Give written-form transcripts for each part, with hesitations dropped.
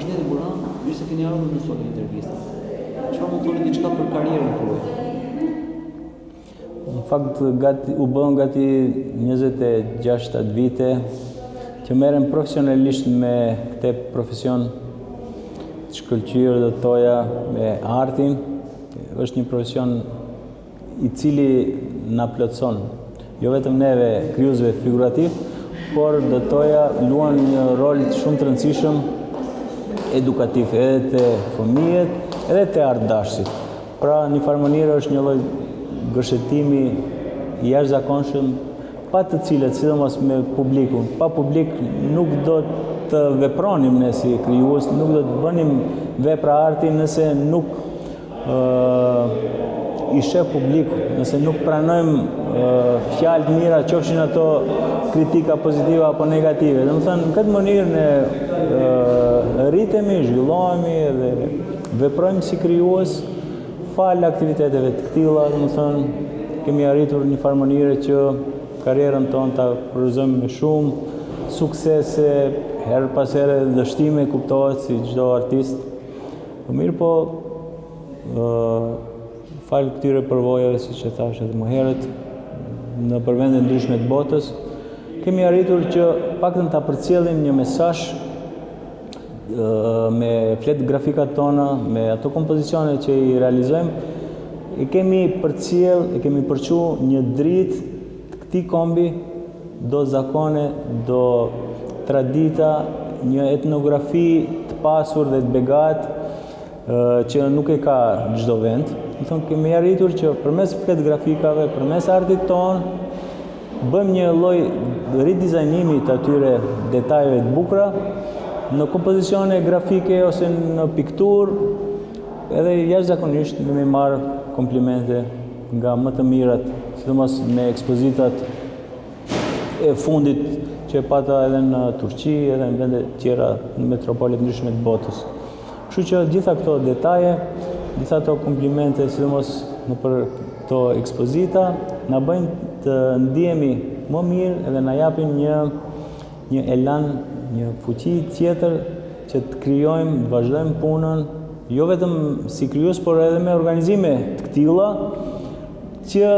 Përshëndetje Buran, mirë se keni ardhur në sot intervistën. Çfarë mund të thoni diçka për karrierën tuaj? Në fakt u bën gati 26 vite që merrem profesionalisht me këtë profesion të shkëlqyer dhe toja me artin. Është një profesion i cili na plotson, jo vetëm neve krijuesve figurativ, por do toja luan një rol shumë të rëndësishëm edukativ edhe te fëmijët, edhe te artdashësit. Pra, në farë mënyrë është një lloj gërshetimi i jashtëzakonshëm, pa të cilët, sidomos me publikun, pa publik nuk do të vepronim ne si krijues, nuk do të bënim vepra arti nëse nuk i sheh publiku, nëse nuk pranojmë fjalë të mira, qofshin ato kritika pozitive apo negative. Domethënë, në këtë mënyrë ne rritemi, zhvillohemi dhe veprojmë si krijues fal aktiviteteve të këtilla. Domethënë, kemi arritur në një farë mënyrë që karrierën tonë ta kryqëzojmë me shumë suksese, her pas here dështime, kuptohet si çdo artist. Po mirë, po falë këtyre përvojave, siç e thash edhe më herët, në vende ndryshme të botës, kemi arritur që paktën ta përcjellim një mesazh me fletë grafikat tona, me ato kompozicione që i realizojmë, e kemi përçu një dritë të këtij kombi, do zakone, do tradita, një etnografi të pasur dhe të begatë që nuk e ka çdo vend. Kemi arritur që përmes fletë grafikave, përmes artit tonë, bëjmë një lloj ridizajnimi të atyre detajeve të bukura në kompozicione grafike ose në pikturë, edhe jashtëzakonisht kemi marrë komplimente nga më të mirat, sidomos me ekspozitat e fundit që pata edhe në Turqi, edhe në vende tjera në metropolet ndryshme të botës. Kështu që gjitha këto detaje, gjitha këto komplimente, sidomos në për këto ekspozita, na bëjnë të ndihemi më mirë edhe na japin një elan, një fuqi tjetër që të krijojmë, të vazhdojmë punën, jo vetëm si krijues, por edhe me organizime të këtilla, që,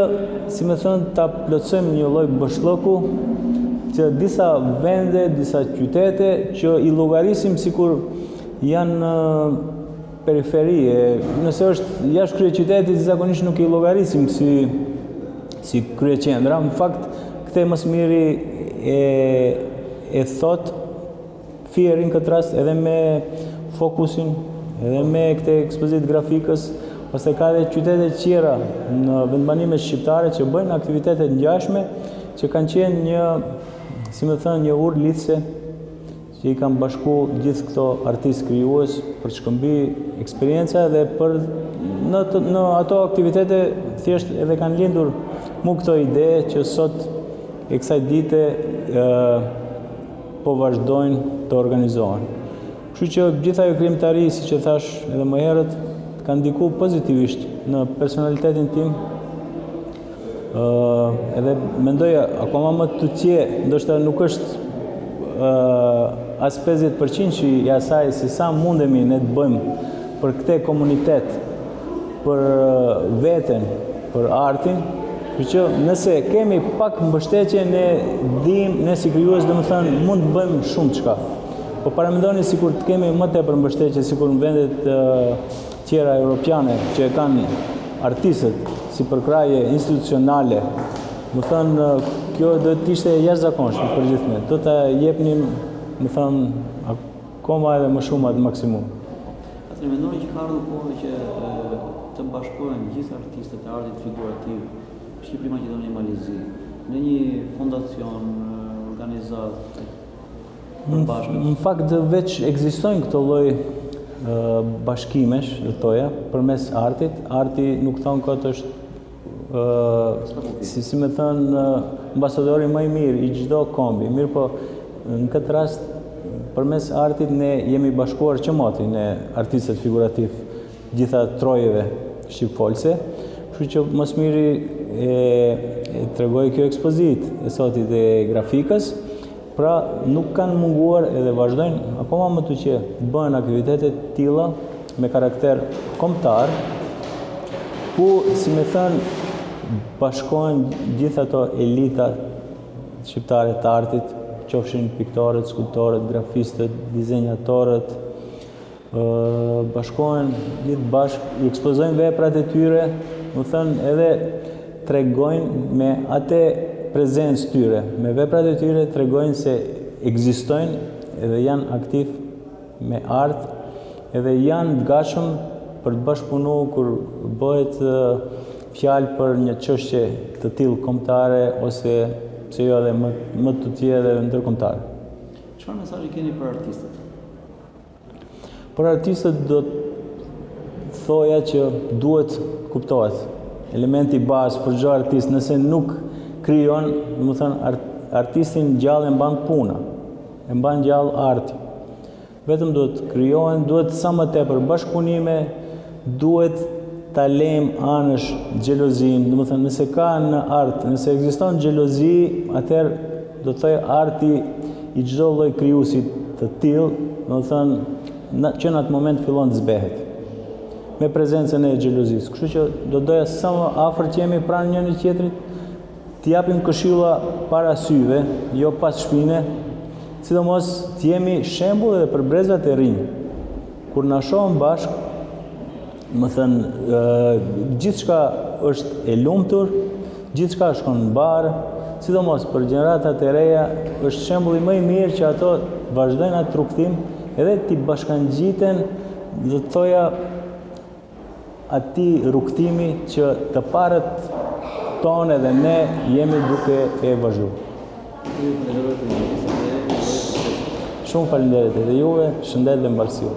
si më thënë, ta plotësojmë një lloj bashllëku që disa vende, disa qytete që i llogarisim sikur janë periferi. Nëse është jashtë kryeqytetit, zakonisht nuk i llogarisim si kryeqendra. Në fakt, këtë mësë miri e thot Fierin këtë rast edhe me fokusin, edhe me këtë ekspozit grafikës, ose ka dhe qytetet tjera në vendbanimet shqiptare që bëjnë aktivitetet ngjashme, që kanë qenë një, si më thënë, një urë lidhse që i kanë bashku gjithë këto artistë krijues për të shkëmbi eksperienca dhe për në ato aktivitete thjesht edhe kanë lindur mu këto ide që sot e kësaj dite po vazhdojnë të organizohen. Kështu që gjitha ajo krijimtari, siç e thash edhe më herët, kanë ndikuar pozitivisht në personalitetin tim. Edhe mendoja akoma më të tje, ndoshta nuk është as 50% që i asaj se sa mundemi ne të bëjmë për këtë komunitet, për veten, për artin, që nëse kemi pak mbështetje, ne si krijues, domethënë, mund të bëjmë shumë çka. Po paramendoni sikur të kemi më tepër mbështetje sikur në vendet tjera europiane që kanë artistët si përkraje institucionale. Më thënë, kjo do të ishte jashtëzakonshme për gjithë ne. Do ta jepnim, më thënë, akoma edhe më shumë atë maksimum. Atëherë mendoni që ka ardhur koha që të bashkohen gjithë artistët e artit figurativ Shqipëri, Maqedoni, Malezi në një fondacion, organizatë përbashkët? Në fakt veç ekzistojnë këto lloj bashkimesh, dhe toja, përmes artit. Arti nuk thonë këtë është si me thënë ambasadori më i mirë i çdo kombi. Mirë, po në këtë rast përmes artit ne jemi bashkuar qëmati ne artistët figurativ gjitha trojeve shqipfolse. Kështu që mësë miri e tregoj kjo ekspozit e sotit e grafikës, Pra nuk kanë munguar edhe vazhdojnë akoma më të që bëhen aktivitete të tilla me karakter kombëtar, ku, si me thënë, bashkohen gjithë ato elita shqiptare të artit, qofshin piktorët, skulptorët, grafistët, dizenjatorët, bashkohen gjithë bashkë, i ekspozojnë veprat e tyre, më thënë edhe tregojnë me atë prezencë tyre, me veprat e tyre tregojnë se ekzistojnë edhe janë aktiv me art, edhe janë të gatshëm për të bashkëpunuar kur bëhet fjalë për një çështje të tillë kombëtare ose pse jo edhe më të tjera edhe ndërkombëtare. Çfarë mesazhi keni për artistët? Për artistët do të thoja që duhet kuptohet elementi bazë për çdo artist, nëse nuk krijon, do të thënë artistin gjallë e mban puna, e mban gjallë arti. Vetëm duhet krijohen, duhet sa më tepër bashkëpunime, duhet ta lejmë anësh xhelozin, do të thënë nëse ka në art, nëse ekziston xhelozi, atëherë do të thojë arti i çdo lloj krijuesi të tillë, do të thënë që në atë moment fillon të zbehet me prezencën e xhelozisë. Kështu që do doja sa më afër që jemi pranë njëri tjetrit, të japim këshilla para syve, jo pas shpine, sidomos të jemi shembull edhe për brezat e rinj. Kur na shohim bashkë, më thënë, gjithçka është e lumtur, gjithçka shkon në barë, sidomos për gjeneratat e reja, është shembulli më i mirë që ato vazhdojnë atë rrugtim edhe t'i bashkangjiten, do të thoja, atij rrugtimi që të parët tonë edhe ne jemi duke e vazhduar. Shumë faleminderit edhe juve, shëndet dhe mbarësi.